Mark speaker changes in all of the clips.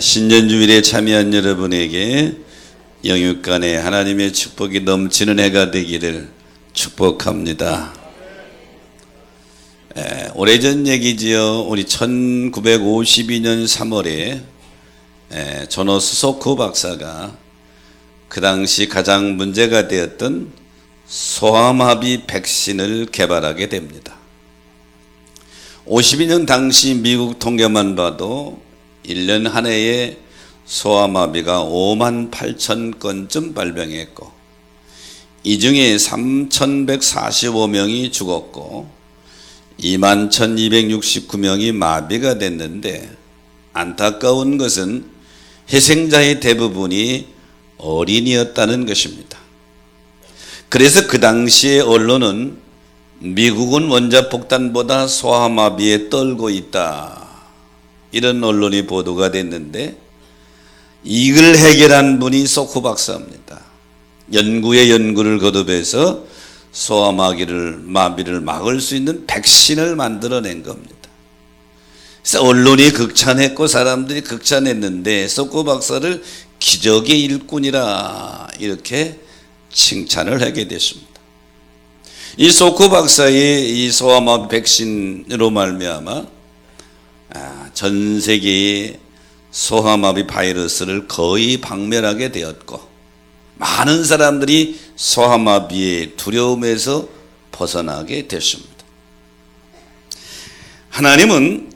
Speaker 1: 신년주일에 참여한 여러분에게 영육간에 하나님의 축복이 넘치는 해가 되기를 축복합니다. 오래전 얘기지요. 우리 1952년 3월에 조노스 소쿠 박사가 그 당시 가장 문제가 되었던 소아마비 백신을 개발하게 됩니다. 52년 당시 미국 통계만 봐도 1년 한 해에 소아마비가 5만 8천 건쯤 발병했고 이 중에 3,145명이 죽었고 2만 1,269명이 마비가 됐는데, 안타까운 것은 희생자의 대부분이 어린이였다는 것입니다. 그래서 그 당시에 언론은 미국은 원자폭탄보다 소아마비에 떨고 있다, 이런 언론이 보도가 됐는데, 이걸 해결한 분이 소쿠 박사입니다. 연구에 연구를 거듭해서 소아마비를 막을 수 있는 백신을 만들어낸 겁니다. 그래서 언론이 극찬했고 사람들이 극찬했는데 소쿠 박사를 기적의 일꾼이라 이렇게 칭찬을 하게 됐습니다. 이 소쿠 박사의 이 소아마비 백신으로 말미암아 전 세계의 소아마비 바이러스를 거의 박멸하게 되었고, 많은 사람들이 소아마비의 두려움에서 벗어나게 됐습니다. 하나님은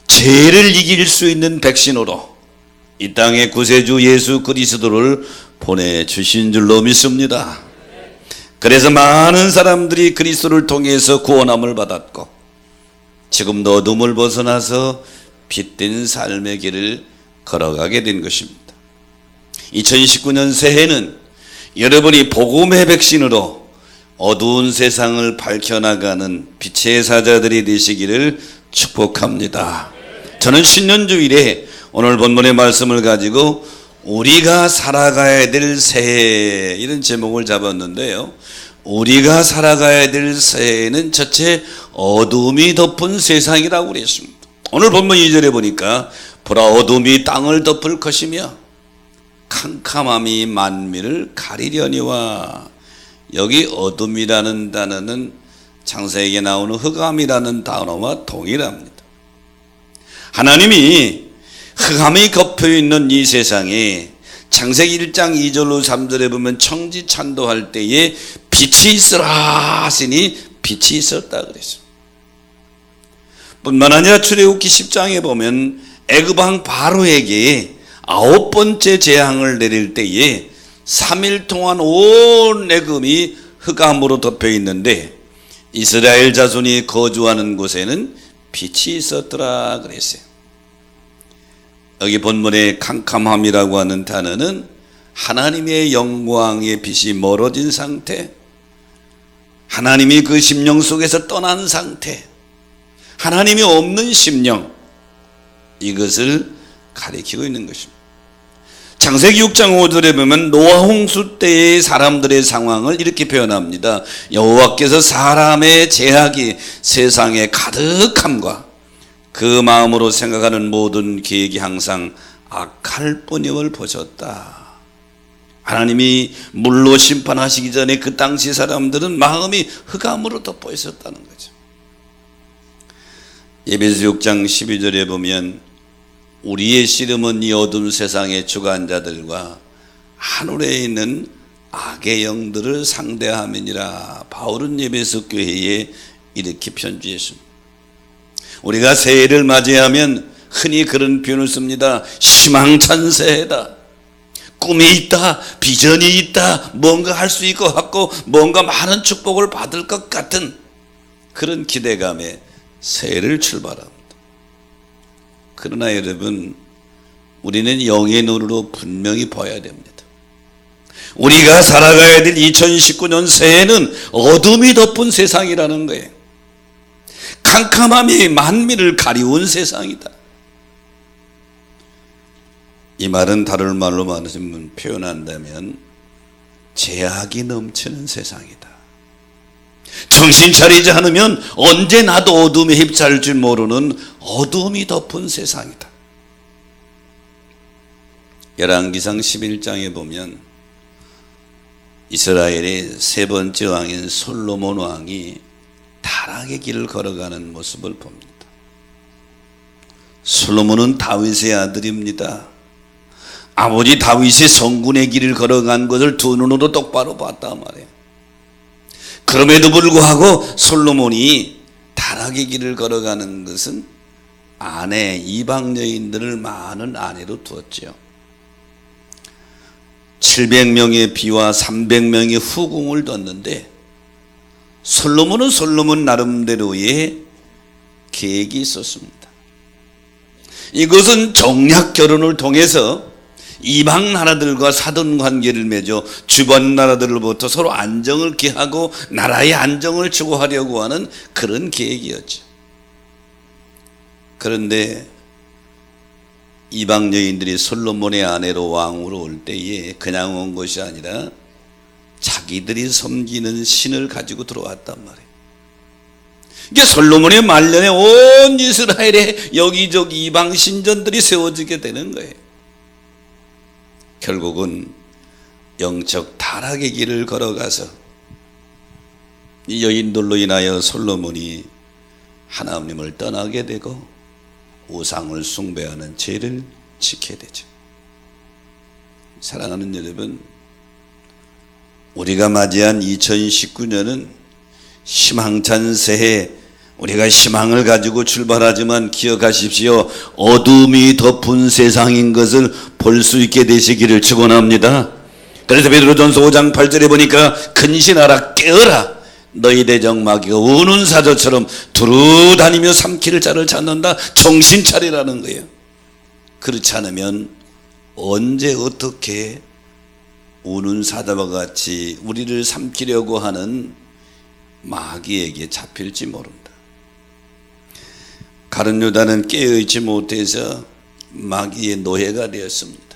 Speaker 1: 죄를 이길 수 있는 백신으로 이 땅에 구세주 예수 그리스도를 보내주신 줄로 믿습니다. 그래서 많은 사람들이 그리스도를 통해서 구원함을 받았고 지금도 어둠을 벗어나서 빛된 삶의 길을 걸어가게 된 것입니다. 2019년 새해는 여러분이 복음의 백신으로 어두운 세상을 밝혀나가는 빛의 사자들이 되시기를 축복합니다. 저는 신년주일에 오늘 본문의 말씀을 가지고 우리가 살아가야 될 새해, 이런 제목을 잡았는데요. 우리가 살아가야 될 새해는 첫째 어둠이 덮은 세상이라고 그랬습니다. 오늘 본문 2절에 보니까 보라, 어둠이 땅을 덮을 것이며 캄캄함이 만민을 가리려니와, 여기 어둠이라는 단어는 창세기에 나오는 흑암이라는 단어와 동일합니다. 하나님이 흑암이 덮여있는 이 세상에 창세기 1장 2절로 3절에 보면 청지찬도할 때에 빛이 있으라 하시니 빛이 있었다 그랬어요. 뿐만 아니라 출애굽기 10장에 보면 애굽왕 바로에게 9번째 재앙을 내릴 때에 3일 동안 온 애굽이 흑암으로 덮여 있는데 이스라엘 자손이 거주하는 곳에는 빛이 있었더라 그랬어요. 여기 본문의 캄캄함이라고 하는 단어는 하나님의 영광의 빛이 멀어진 상태, 하나님이 그 심령 속에서 떠난 상태, 하나님이 없는 심령, 이것을 가리키고 있는 것입니다. 창세기 6장 5절에 보면 노아 홍수 때의 사람들의 상황을 이렇게 표현합니다. 여호와께서 사람의 죄악이 세상에 가득함과 그 마음으로 생각하는 모든 계획이 항상 악할 뿐임을 보셨다. 하나님이 물로 심판하시기 전에 그 당시 사람들은 마음이 흑암으로 덮여 있었다는 거죠. 에베소 6장 12절에 보면 우리의 씨름은 이 어두운 세상의 주관자들과 하늘에 있는 악의 영들을 상대함이니라. 바울은 에베소 교회에 이렇게 편지했습니다. 우리가 새해를 맞이하면 흔히 그런 표현을 씁니다. 희망찬 새해다. 꿈이 있다, 비전이 있다, 뭔가 할 수 있고 같고 뭔가 많은 축복을 받을 것 같은 그런 기대감에 새해를 출발합니다. 그러나 여러분, 우리는 영의 눈으로 분명히 봐야 됩니다. 우리가 살아가야 될 2019년 새해는 어둠이 덮은 세상이라는 거예요. 캄캄함이 만민을 가리운 세상이다. 이 말은 다른 말로 표현한다면 죄악이 넘치는 세상이다. 정신 차리지 않으면 언제 나도 어둠에 휩싸일 줄 모르는 어둠이 덮은 세상이다. 열왕기상 11장에 보면 이스라엘의 세 번째 왕인 솔로몬 왕이 타락의 길을 걸어가는 모습을 봅니다. 솔로몬은 다윗의 아들입니다. 아버지 다윗이 성군의 길을 걸어간 것을 두 눈으로 똑바로 봤단 말이에요. 그럼에도 불구하고 솔로몬이 타락의 길을 걸어가는 것은 아내, 이방 여인들을 많은 아내로 두었지요. 700명의 비와 300명의 후궁을 뒀는데 솔로몬은 솔로몬 나름대로의 계획이 있었습니다. 이것은 정략 결혼을 통해서 이방 나라들과 사돈 관계를 맺어 주변 나라들로부터 서로 안정을 기하고 나라의 안정을 추구하려고 하는 그런 계획이었죠. 그런데 이방 여인들이 솔로몬의 아내로 왕으로 올 때에 그냥 온 것이 아니라 자기들이 섬기는 신을 가지고 들어왔단 말이에요. 이게 솔로몬의 말년에 온 이스라엘에 여기저기 이방 신전들이 세워지게 되는 거예요. 결국은 영적 타락의 길을 걸어가서 이 여인들로 인하여 솔로몬이 하나님을 떠나게 되고 우상을 숭배하는 죄를 지게 되죠. 사랑하는 여러분, 우리가 맞이한 2019년은 희망찬 새해, 우리가 희망을 가지고 출발하지만 기억하십시오. 어둠이 덮은 세상인 것을 볼 수 있게 되시기를 축원합니다. 그래서 베드로전서 5장 8절에 보니까 근신하라, 깨어라, 너희 대적 마귀가 우는 사자처럼 두루 다니며 삼킬 자를 찾는다. 정신 차리라는 거예요. 그렇지 않으면 언제 어떻게 우는 사자와 같이 우리를 삼키려고 하는 마귀에게 잡힐지 모른다. 가룟 유다는 깨어있지 못해서 마귀의 노예가 되었습니다.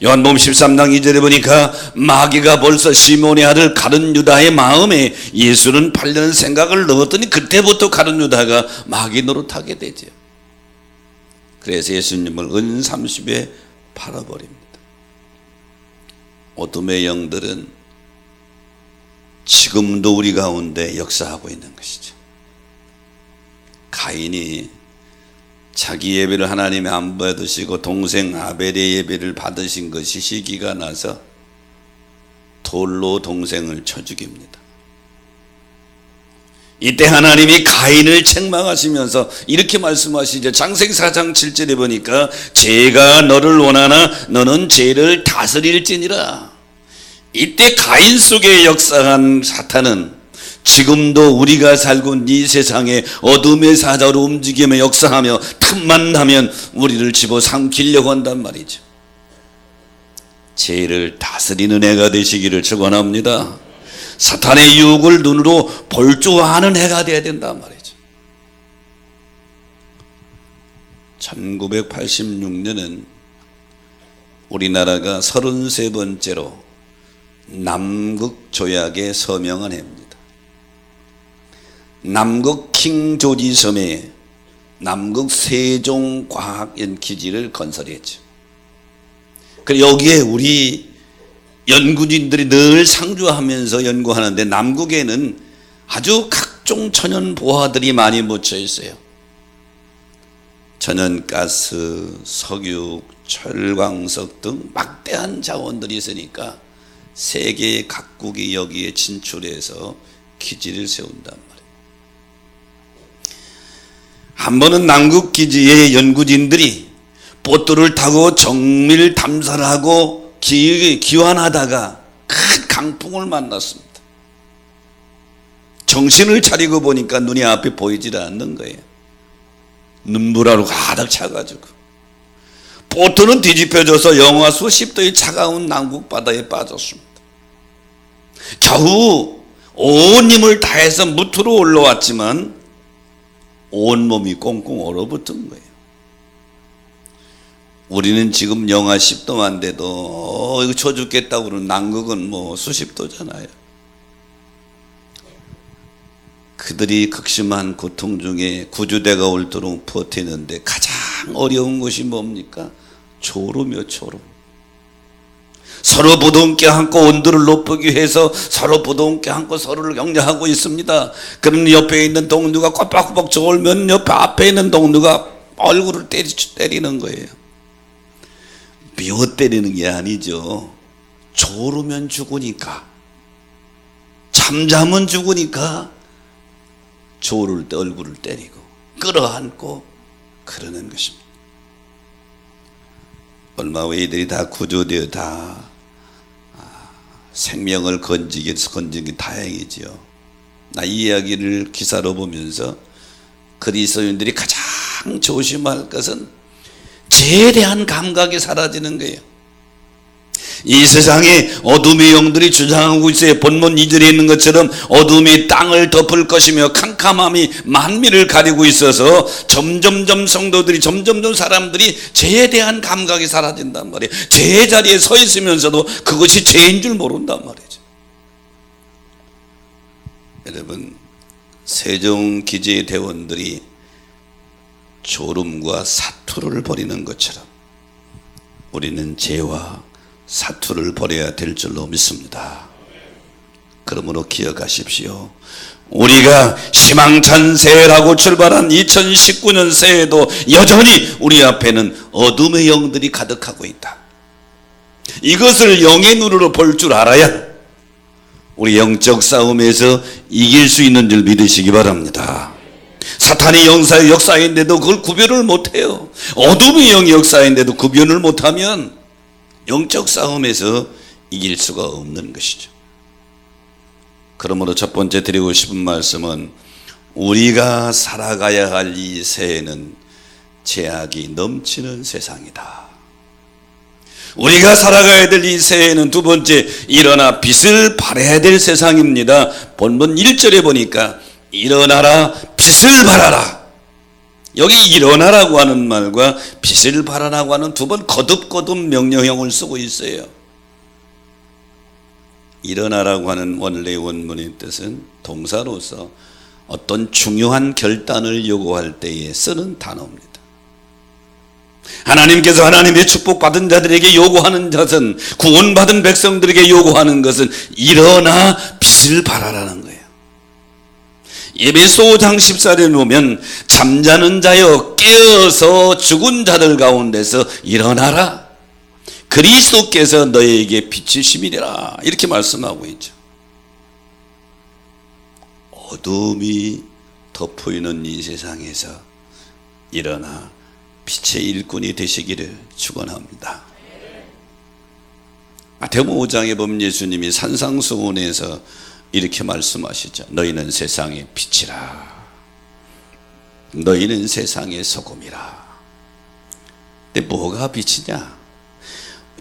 Speaker 1: 요한복음 13장 2절에 보니까 마귀가 벌써 시몬의 아들 가룟 유다의 마음에 예수는 팔려는 생각을 넣었더니 그때부터 가룟 유다가 마귀 노릇하게 되죠. 그래서 예수님을 은 30에 팔아버립니다. 어둠의 영들은 지금도 우리 가운데 역사하고 있는 것이죠. 가인이 자기 예배를 하나님이 안 받으시고 동생 아벨의 예배를 받으신 것이 시기가 나서 돌로 동생을 쳐 죽입니다. 이때 하나님이 가인을 책망하시면서 이렇게 말씀하시죠. 창세기 4장 7절에 보니까 죄가 너를 원하나 너는 죄를 다스릴지니라. 이때 가인 속에 역사한 사탄은 지금도 우리가 살고 이 세상에 어둠의 사자로 움직이며 역사하며 틈만 나면 우리를 집어삼키려고 한단 말이죠. 죄를 다스리는 해가 되시기를 축원합니다. 사탄의 유혹을 눈으로 볼 줄 아는 해가 되어야 된단 말이죠. 1986년은 우리나라가 33번째로 남극 조약에 서명한 해입니다. 남극 킹조지 섬에 남극 세종과학연기지를 건설했죠. 그리고 여기에 우리 연구진들이 늘 상주하면서 연구하는데 남극에는 아주 각종 천연 보화들이 많이 묻혀 있어요. 천연가스, 석유, 철광석 등 막대한 자원들이 있으니까 세계 각국이 여기에 진출해서 기지를 세운단 말이에요. 한 번은 남극기지의 연구진들이 보트를 타고 정밀 탐사를 하고 기환하다가 큰 강풍을 만났습니다. 정신을 차리고 보니까 눈이 앞에 보이질 않는 거예요. 눈보라로 가득 차가지고 보트는 뒤집혀져서 영하 수십 도의 차가운 남극 바다에 빠졌습니다. 겨우 온 힘을 다해서 무트로 올라왔지만 온몸이 꽁꽁 얼어붙은 거예요. 우리는 지금 영하 10도만 돼도 이거 쳐 죽겠다고 그러는 남극은 뭐 수십 도잖아요. 그들이 극심한 고통 중에 구주대가 올도록 버티는데 가장 어려운 것이 뭡니까? 졸음이요, 졸음. 서로 부둥켜 안고 온도를 높이기 위해서 서로 부둥켜 안고 서로를 격려하고 있습니다. 그런 옆에 있는 동료가 꼬박꼬박 졸면 옆에 앞에 있는 동료가 얼굴을 때리는 거예요. 미워 때리는 게 아니죠. 졸으면 죽으니까, 잠자면 죽으니까 졸을 때 얼굴을 때리고 끌어안고 그러는 것입니다. 얼마 후에 이들이 다 구조되어 다 생명을 건진 게 다행이지요. 나 이 이야기를 기사로 보면서 그리스도인들이 가장 조심할 것은 죄에 대한 감각이 사라지는 거예요. 이 세상에 어둠의 영들이 주장하고 있어요. 본문 2절에 있는 것처럼 어둠이 땅을 덮을 것이며 캄캄함이 만민을 가리고 있어서 점점점 성도들이 점점점 사람들이 죄에 대한 감각이 사라진단 말이에요. 죄의 자리에 서 있으면서도 그것이 죄인 줄 모른단 말이죠. 여러분, 세종기지의 대원들이 졸음과 사투를 벌이는 것처럼 우리는 죄와 사투를 벌여야 될 줄로 믿습니다. 그러므로 기억하십시오. 우리가 희망찬 새해라고 출발한 2019년 새해에도 여전히 우리 앞에는 어둠의 영들이 가득하고 있다. 이것을 영의 눈으로 볼 줄 알아야 우리 영적 싸움에서 이길 수 있는 줄 믿으시기 바랍니다. 사탄의 역사인데도 그걸 구별을 못해요. 어둠의 영의 역사인데도 구별을 못하면 영적 싸움에서 이길 수가 없는 것이죠. 그러므로 첫 번째 드리고 싶은 말씀은 우리가 살아가야 할 이 새해는 죄악이 넘치는 세상이다. 우리가 살아가야 될 이 새해는 두 번째, 일어나 빛을 발해야 될 세상입니다. 본문 1절에 보니까 일어나라 빛을 발하라. 여기 일어나라고 하는 말과 빛을 발하라고 하는 두 번 거듭거듭 명령형을 쓰고 있어요. 일어나라고 하는 원래 원문의 뜻은 동사로서 어떤 중요한 결단을 요구할 때에 쓰는 단어입니다. 하나님께서 하나님의 축복받은 자들에게 요구하는 것은, 구원받은 백성들에게 요구하는 것은 일어나 빛을 발하라는 거예요. 에베소 5장 14절에 보면 잠자는 자여 깨어서 죽은 자들 가운데서 일어나라. 그리스도께서 너희에게 빛이심이라. 이렇게 말씀하고 있죠. 어둠이 덮여 있는 이 세상에서 일어나 빛의 일꾼이 되시기를 축원합니다. 마태복음 5장에 보면 예수님이 산상수훈에서 이렇게 말씀하시죠. 너희는 세상의 빛이라. 너희는 세상의 소금이라. 근데 뭐가 빛이냐?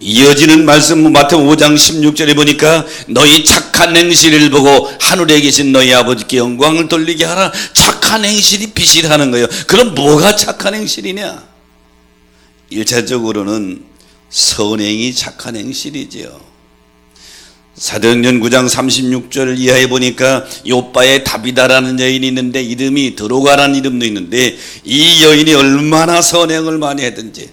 Speaker 1: 이어지는 말씀 마태복음 5장 16절에 보니까 너희 착한 행실을 보고 하늘에 계신 너희 아버지께 영광을 돌리게 하라. 착한 행실이 빛이라는 거예요. 그럼 뭐가 착한 행실이냐? 1차적으로는 선행이 착한 행실이지요. 사도행전 9장 36절 이하에 보니까 요바에 다비다라는 여인이 있는데 이름이 드로가라는 이름도 있는데 이 여인이 얼마나 선행을 많이 했든지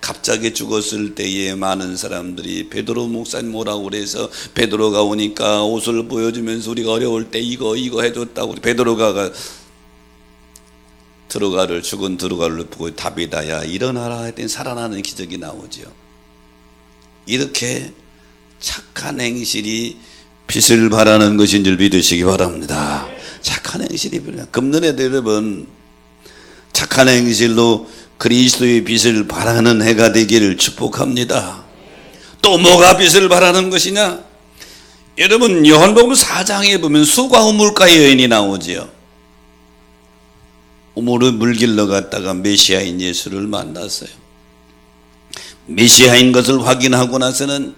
Speaker 1: 갑자기 죽었을 때에 많은 사람들이 베드로 목사님 오라고 그래서 베드로가 오니까 옷을 보여주면서 우리가 어려울 때 이거 해줬다고 베드로가 드로가를 죽은 드로가를 보고 다비다야 일어나라 했더니 살아나는 기적이 나오죠. 이렇게 착한 행실이 빛을 발하는 것인 줄 믿으시기 바랍니다. 착한 행실이 금년에도 여러분 착한 행실로 그리스도의 빛을 발하는 해가 되기를 축복합니다. 또 뭐가 빛을 발하는 것이냐? 여러분 요한복음 4장에 보면 수과 우물가의 여인이 나오지요. 우물을 물길러 갔다가 메시아인 예수를 만났어요. 메시아인 것을 확인하고 나서는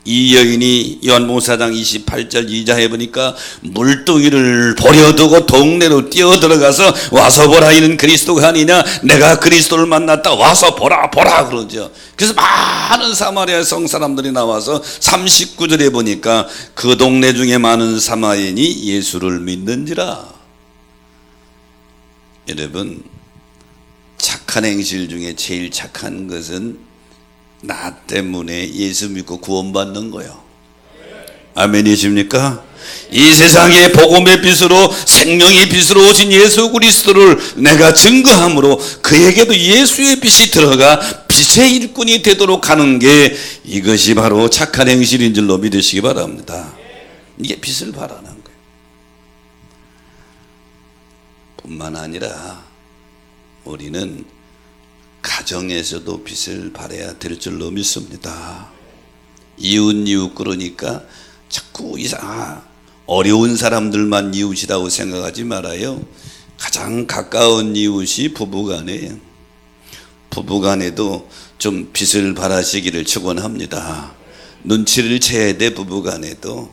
Speaker 1: 이 여인이 요한복음 4장 28절 이하에 보니까 물동이를 버려두고 동네로 뛰어들어가서 와서 보라, 이는 그리스도가 아니냐, 내가 그리스도를 만났다, 와서 보라 보라 그러죠. 그래서 많은 사마리아 성 사람들이 나와서 39절에 보니까 그 동네 중에 많은 사마리아인이 예수를 믿는지라. 여러분, 착한 행실 중에 제일 착한 것은 나 때문에 예수 믿고 구원받는 거예요. 아멘이십니까? 이 세상에 복음의 빛으로, 생명의 빛으로 오신 예수 그리스도를 내가 증거함으로 그에게도 예수의 빛이 들어가 빛의 일꾼이 되도록 하는 게, 이것이 바로 착한 행실인 줄로 믿으시기 바랍니다. 이게 빛을 발하는 거예요. 뿐만 아니라 우리는 가정에서도 빛을 발해야 될 줄로 믿습니다. 이웃 그러니까 자꾸 어려운 사람들만 이웃이라고 생각하지 말아요. 가장 가까운 이웃이 부부간이에요. 부부간에도 좀 빛을 발하시기를 축원합니다. 눈치를 채야 돼. 부부간에도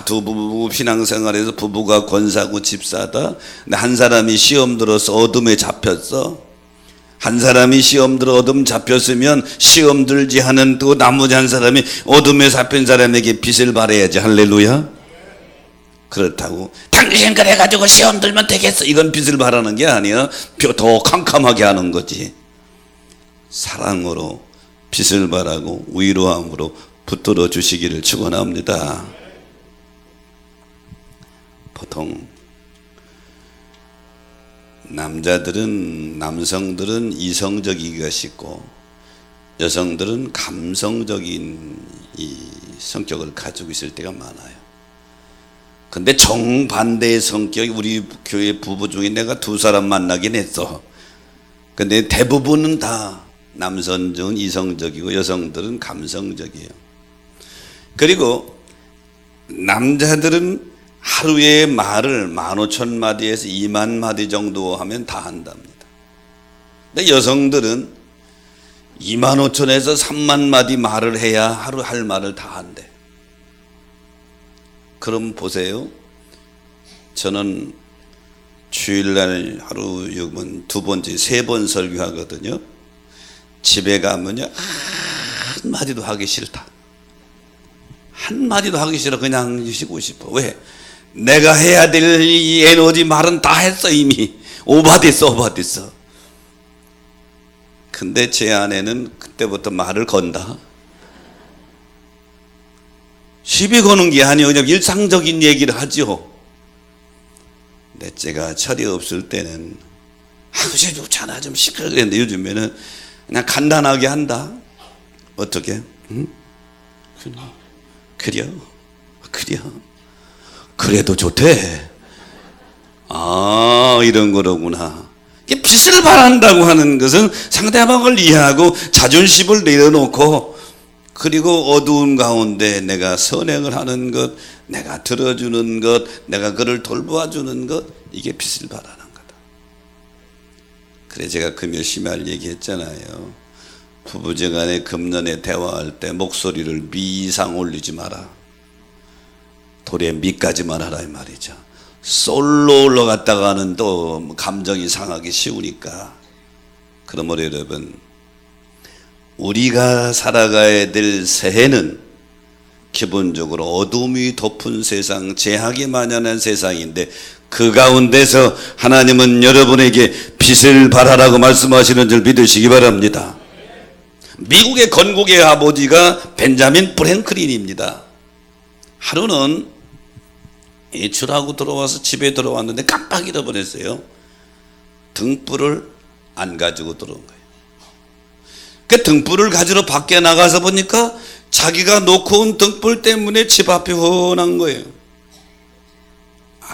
Speaker 1: 두 부부 신앙생활에서 부부가 권사고 집사다. 근데 한 사람이 시험 들어서 어둠에 잡혔어. 한 사람이 시험 들어 어둠 잡혔으면 시험 들지 않은 또 나머지 한 사람이 어둠에 잡힌 사람에게 빛을 발해야지. 할렐루야. 그렇다고 당신 그래가지고 시험 들면 되겠어, 이건 빛을 발하는 게 아니야. 더 캄캄하게 하는 거지. 사랑으로 빛을 발하고 위로함으로 붙들어 주시기를 축원합니다. 보통 남성들은 이성적이기가 쉽고 여성들은 감성적인 이 성격을 가지고 있을 때가 많아요. 근데 정반대의 성격이 우리 교회 부부 중에 내가 두 사람 만나긴 했어. 근데 대부분은 다 남성들은 이성적이고 여성들은 감성적이에요. 그리고 남자들은 하루에 말을 15,000마디에서 20,000마디 정도 하면 다 한답니다. 근데 여성들은 25,000에서 30,000마디 말을 해야 하루 할 말을 다 한대. 그럼 보세요. 저는 주일날 하루 6번, 2번째, 3번 설교하거든요. 집에 가면요, 한마디도 하기 싫다. 한마디도 하기 싫어. 그냥 쉬고 싶어. 왜? 내가 해야 될 이 에너지 말은 다 했어. 이미 오버됐어. 근데 제 아내는 그때부터 말을 건다. 시비 거는 게 아니에요. 그냥 일상적인 얘기를 하죠. 넷째가 철이 없을 때는 쟤 좋잖아, 좀 시끄러 그랬는데 요즘에는 그냥 간단하게 한다. 어떻게? 응? 그래요? 그래도 좋대. 이런 거로구나. 빛을 발한다고 하는 것은 상대방을 이해하고 자존심을 내려놓고, 그리고 어두운 가운데 내가 선행을 하는 것, 내가 들어주는 것, 내가 그를 돌보아주는 것, 이게 빛을 발하는 거다. 그래 제가 금요 심할 얘기했잖아요. 부부지간에 금년에 대화할 때 목소리를 미 이상 올리지 마라. 도리에 미까지만 하라 이 말이죠. 솔로 올라갔다가는 또 감정이 상하기 쉬우니까. 그러므로 여러분, 우리가 살아가야 될 새해는 기본적으로 어둠이 덮은 세상, 죄악이 만연한 세상인데, 그 가운데서 하나님은 여러분에게 빛을 발하라고 말씀하시는 줄 믿으시기 바랍니다. 미국의 건국의 아버지가 벤자민 프랭클린입니다. 하루는 외출하고 들어와서 집에 들어왔는데 깜빡 잃어버렸어요. 등불을 안 가지고 들어온 거예요. 그 등불을 가지러 밖에 나가서 보니까 자기가 놓고 온 등불 때문에 집 앞이 훤한 거예요.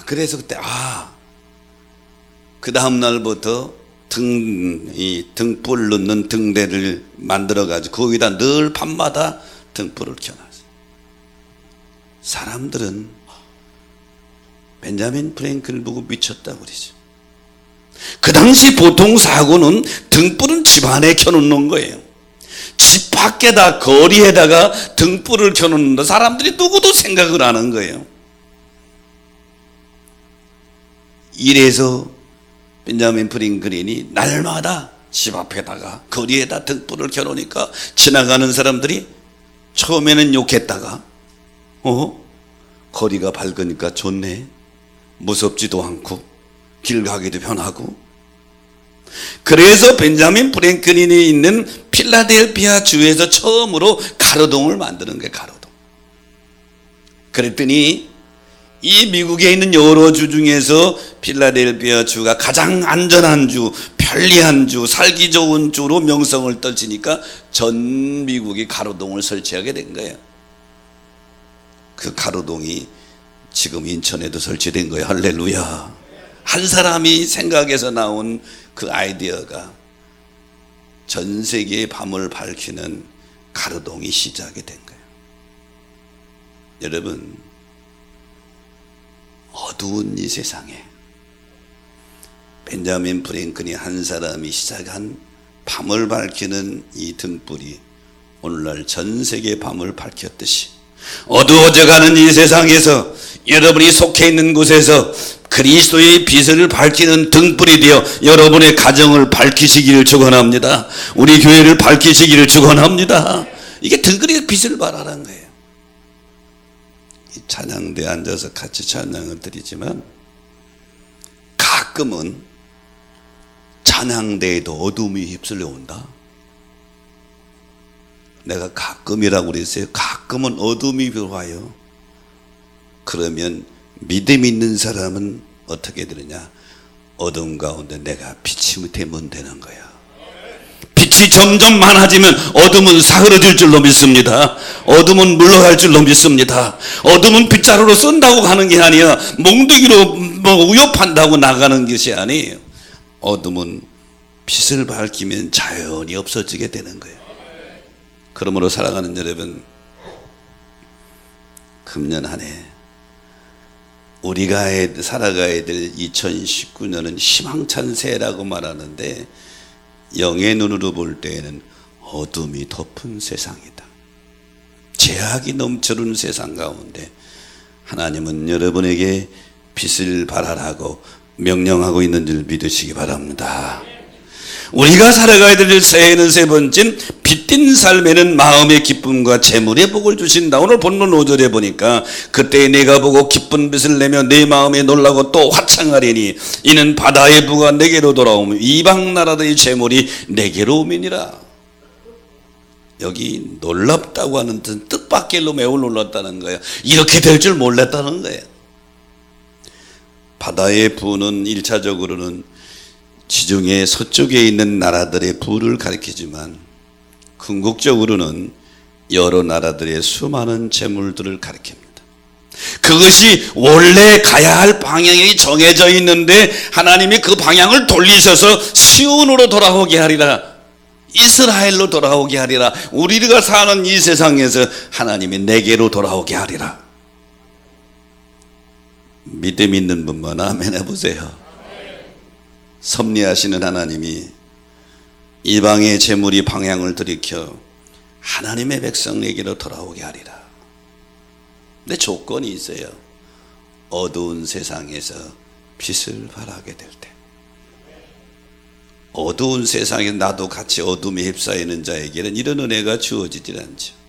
Speaker 1: 그래서 그때 그 다음 날부터 등불 넣는 등대를 만들어 가지고 거기다 늘 밤마다 등불을 켜놨어요. 사람들은 벤자민 프랭클을 보고 미쳤다고 그러죠. 그 당시 보통 사고는 등불은 집 안에 켜놓는 거예요. 집 밖에다 거리에다가 등불을 켜놓는다. 사람들이 누구도 생각을 안 한 거예요. 이래서 벤자민 프랭클린이 날마다 집 앞에다가 거리에다 등불을 켜놓으니까 지나가는 사람들이 처음에는 욕했다가 거리가 밝으니까 좋네, 무섭지도 않고 길 가기도 편하고. 그래서 벤자민 프랭클린이 있는 필라델피아 주에서 처음으로 가로등을 만드는 거예요. 가로등. 그랬더니 이 미국에 있는 여러 주 중에서 필라델피아 주가 가장 안전한 주, 편리한 주, 살기 좋은 주로 명성을 떨치니까 전 미국이 가로등을 설치하게 된 거예요. 그 가로등이 지금 인천에도 설치된 거예요. 할렐루야. 한 사람이 생각해서 나온 그 아이디어가 전 세계의 밤을 밝히는 가로등이 시작이 된 거예요. 여러분, 어두운 이 세상에 벤자민 프랭클린 한 사람이 시작한 밤을 밝히는 이 등불이 오늘날 전 세계 밤을 밝혔듯이 어두워져가는 이 세상에서 여러분이 속해 있는 곳에서 그리스도의 빛을 밝히는 등불이 되어 여러분의 가정을 밝히시기를 축원합니다. 우리 교회를 밝히시기를 축원합니다. 이게 등불의 빛을 발하는 거예요. 찬양대에 앉아서 같이 찬양을 드리지만 가끔은 찬양대에도 어둠이 휩쓸려 온다. 내가 가끔이라고 그랬어요. 가끔은 어둠이 와요. 그러면 믿음 있는 사람은 어떻게 되느냐? 어둠 가운데 내가 빛이 되면 되는 거야. 빛이 점점 많아지면 어둠은 사그러질 줄로 믿습니다. 어둠은 물러갈 줄로 믿습니다. 어둠은 빗자루로 쏜다고 가는 게 아니야. 몽둥이로 위협한다고 나가는 것이 아니에요. 어둠은 빛을 밝히면 자연히 없어지게 되는 거예요. 그러므로 사랑하는 여러분, 금년 한 해 우리가 살아가야 될 2019년은 희망찬 새해라고 말하는데 영의 눈으로 볼 때에는 어둠이 덮은 세상이다. 죄악이 넘쳐흐르는 세상 가운데 하나님은 여러분에게 빛을 발하라고 명령하고 있는 줄 믿으시기 바랍니다. 우리가 살아가야 될 새해는 세 번째는 빛띤 삶에는 마음의 기쁨과 재물의 복을 주신다. 오늘 본문 5절에 보니까 그때 내가 보고 기쁜 빛을 내며 내 마음에 놀라고 또 화창하리니 이는 바다의 부가 내게로 돌아오며 이방 나라들의 재물이 내게로 오미니라. 여기 놀랍다고 하는 뜻밖일로 매우 놀랐다는 거예요. 이렇게 될 줄 몰랐다는 거예요. 바다의 부는 1차적으로는 지중해 서쪽에 있는 나라들의 부를 가리키지만 궁극적으로는 여러 나라들의 수많은 재물들을 가리킵니다. 그것이 원래 가야 할 방향이 정해져 있는데 하나님이 그 방향을 돌리셔서 시온으로 돌아오게 하리라, 이스라엘로 돌아오게 하리라, 우리가 사는 이 세상에서 하나님이 내게로 돌아오게 하리라. 믿음 있는 분만 아멘 해보세요. 섭리하시는 하나님이 이방의 재물이 방향을 들이켜 하나님의 백성에게로 돌아오게 하리라. 근데 조건이 있어요. 어두운 세상에서 빛을 발하게 될 때. 어두운 세상에 나도 같이 어둠에 휩싸이는 자에게는 이런 은혜가 주어지질 않죠.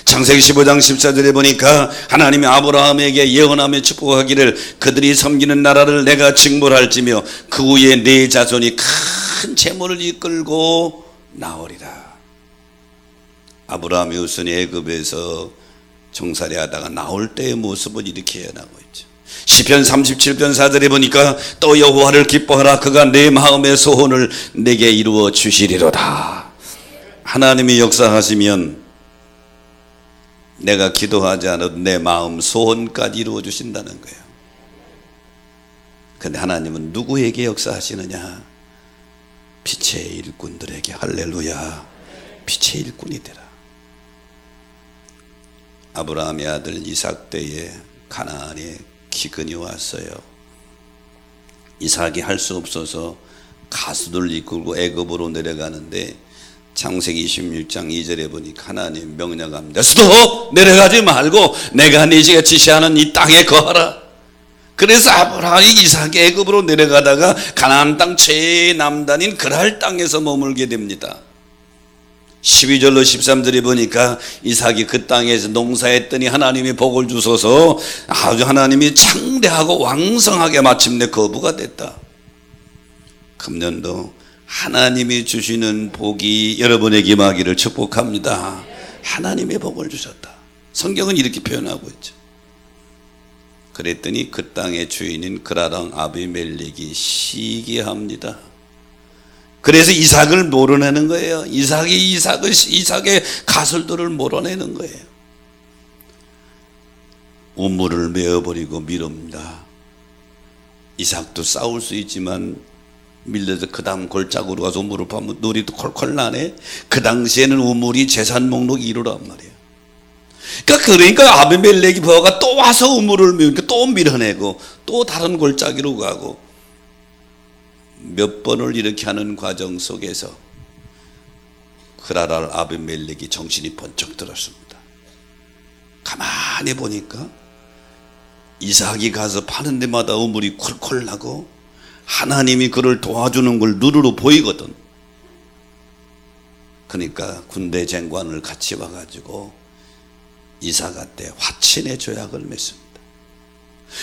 Speaker 1: 창세기 15장 14절에 보니까 하나님이 아브라함에게 예언하며 축복하기를 그들이 섬기는 나라를 내가 징벌할지며 그 후에 네 자손이 큰 재물을 이끌고 나오리라. 아브라함이 우선 애굽에서 종살이 하다가 나올 때의 모습을 이렇게 예언하고 있죠. 시편 37편 4절에 보니까 또 여호와를 기뻐하라 그가 내 마음의 소원을 내게 이루어 주시리로다. 하나님이 역사하시면 내가 기도하지 않아도 내 마음 소원까지 이루어 주신다는 거예요. 그런데 하나님은 누구에게 역사하시느냐? 빛의 일꾼들에게. 할렐루야. 빛의 일꾼이 되라. 아브라함의 아들 이삭 때에 가나안에 기근이 왔어요. 이삭이 할 수 없어서 가수들 이끌고 애굽으로 내려가는데 창세기 26장 2절에 보니까 하나님 명령합니다. 스톱! 내려가지 말고 내가 네가 지시하는 이 땅에 거하라. 그래서 아브라함이 이삭이 애굽으로 내려가다가 가나안 땅 최남단인 그랄 땅에서 머물게 됩니다. 12절로 13절에 보니까 이삭이 그 땅에서 농사했더니 하나님이 복을 주소서 아주 하나님이 창대하고 왕성하게 마침내 거부가 됐다. 금년도 하나님이 주시는 복이 여러분에게 임하기를 축복합니다. 하나님의 복을 주셨다. 성경은 이렇게 표현하고 있죠. 그랬더니 그 땅의 주인인 그라랑 아비멜렉이 시기합니다. 그래서 이삭을 몰아내는 거예요. 이삭의 가설들을 몰아내는 거예요. 우물을 메어버리고 미릅니다. 이삭도 싸울 수 있지만 밀려서 그 다음 골짜기로 가서 우물을 파면 놀이도 콜콜 나네. 그 당시에는 우물이 재산 목록 1호란 말이에요. 그러니까 아비멜렉이 부하가 또 와서 우물을 메우니까 또 밀어내고 또 다른 골짜기로 가고 몇 번을 이렇게 하는 과정 속에서 그랄 아비멜렉이 정신이 번쩍 들었습니다. 가만히 보니까 이삭이 가서 파는 데마다 우물이 콜콜 나고 하나님이 그를 도와주는 걸 눈으로 보이거든. 그러니까 군대 장관을 같이 와가지고 이삭한테 화친의 조약을 맺습니다.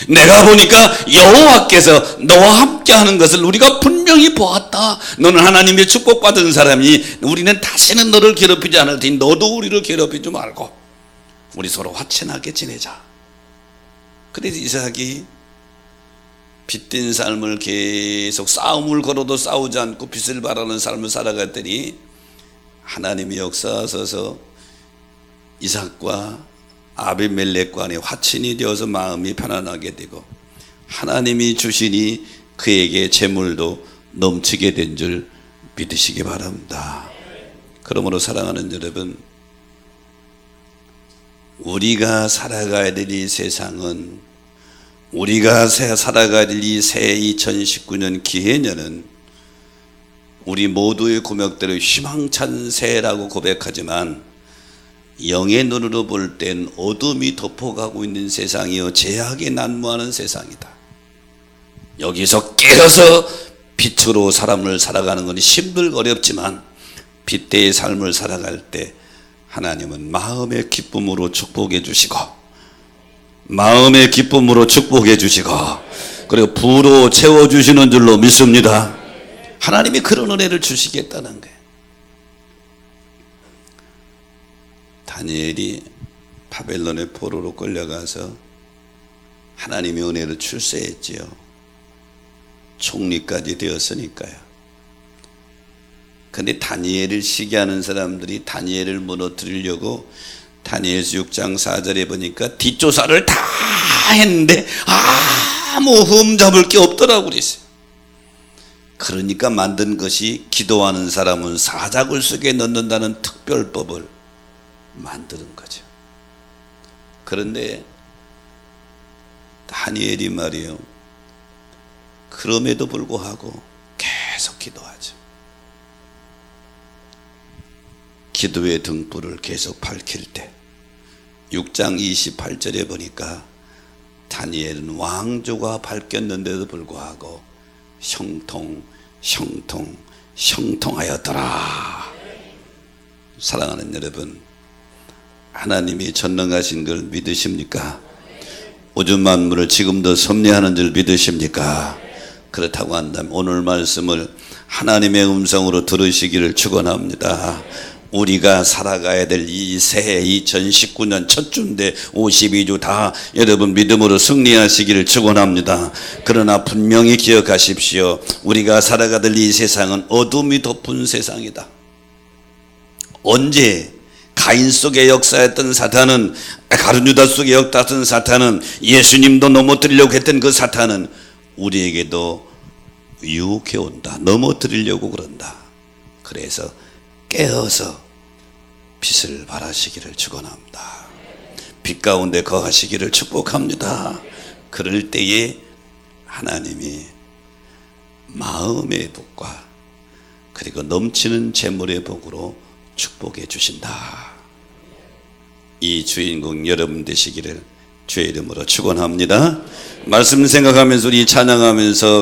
Speaker 1: 내가 보니까 여호와께서 너와 함께하는 것을 우리가 분명히 보았다. 너는 하나님의 축복받은 사람이 우리는 다시는 너를 괴롭히지 않을 테니 너도 우리를 괴롭히지 말고 우리 서로 화친하게 지내자. 그래서 이삭이 빚진 삶을 계속 싸움을 걸어도 싸우지 않고 빚을 바라는 삶을 살아갔더니 하나님이 역사하셔서 이삭과 아비멜렉 간의 화친이 되어서 마음이 편안하게 되고 하나님이 주시니 그에게 재물도 넘치게 된 줄 믿으시기 바랍니다. 그러므로 사랑하는 여러분, 우리가 살아가야 될 이 세상은, 우리가 살아가야 될 이 새 2019년 기해년은 우리 모두의 고백대로 희망찬 새해라고 고백하지만 영의 눈으로 볼 땐 어둠이 덮어가고 있는 세상이요 죄악이 난무하는 세상이다. 여기서 깨어서 빛으로 사람을 살아가는 건 힘들고 어렵지만 빛대의 삶을 살아갈 때 하나님은 마음의 기쁨으로 축복해 주시고 마음의 기쁨으로 축복해 주시고 그리고 부로 채워주시는 줄로 믿습니다. 하나님이 그런 은혜를 주시겠다는 거예요. 다니엘이 바벨론의 포로로 끌려가서 하나님의 은혜를 출세했지요. 총리까지 되었으니까요. 근데 다니엘을 시기하는 사람들이 다니엘을 무너뜨리려고 다니엘서 6장 4절에 보니까 뒷조사를 다 했는데 아무 흠잡을 게 없더라고 그랬어요. 그러니까 만든 것이 기도하는 사람은 사자굴 속에 넣는다는 특별법을 만드는 거죠. 그런데 다니엘이 말이에요, 그럼에도 불구하고 계속 기도하죠. 기도의 등불을 계속 밝힐 때 6장 28절에 보니까 다니엘은 왕조가 밝혔는데도 불구하고 형통하였더라. 사랑하는 여러분, 하나님이 전능하신 걸 믿으십니까? 우주 만물을 지금도 섭리하는 줄 믿으십니까? 그렇다고 한다면 오늘 말씀을 하나님의 음성으로 들으시기를 축원합니다. 우리가 살아가야 될 이 새해 2019년 첫 주인데 52주 다 여러분 믿음으로 승리하시기를 축원합니다. 그러나 분명히 기억하십시오. 우리가 살아가야 될 이 세상은 어둠이 덮은 세상이다. 언제 가인 속에 역사했던 사탄은, 가룟유다 속에 역사했던 사탄은, 예수님도 넘어뜨리려고 했던 그 사탄은 우리에게도 유혹해 온다. 넘어뜨리려고 그런다. 그래서 깨어서 빛을 발하시기를 축원합니다. 빛 가운데 거하시기를 축복합니다. 그럴 때에 하나님이 마음의 빛과 그리고 넘치는 재물의 복으로 축복해 주신다. 이 주인공 여러분 되시기를 주의 이름으로 축원합니다. 말씀 생각하면서 우리 찬양하면서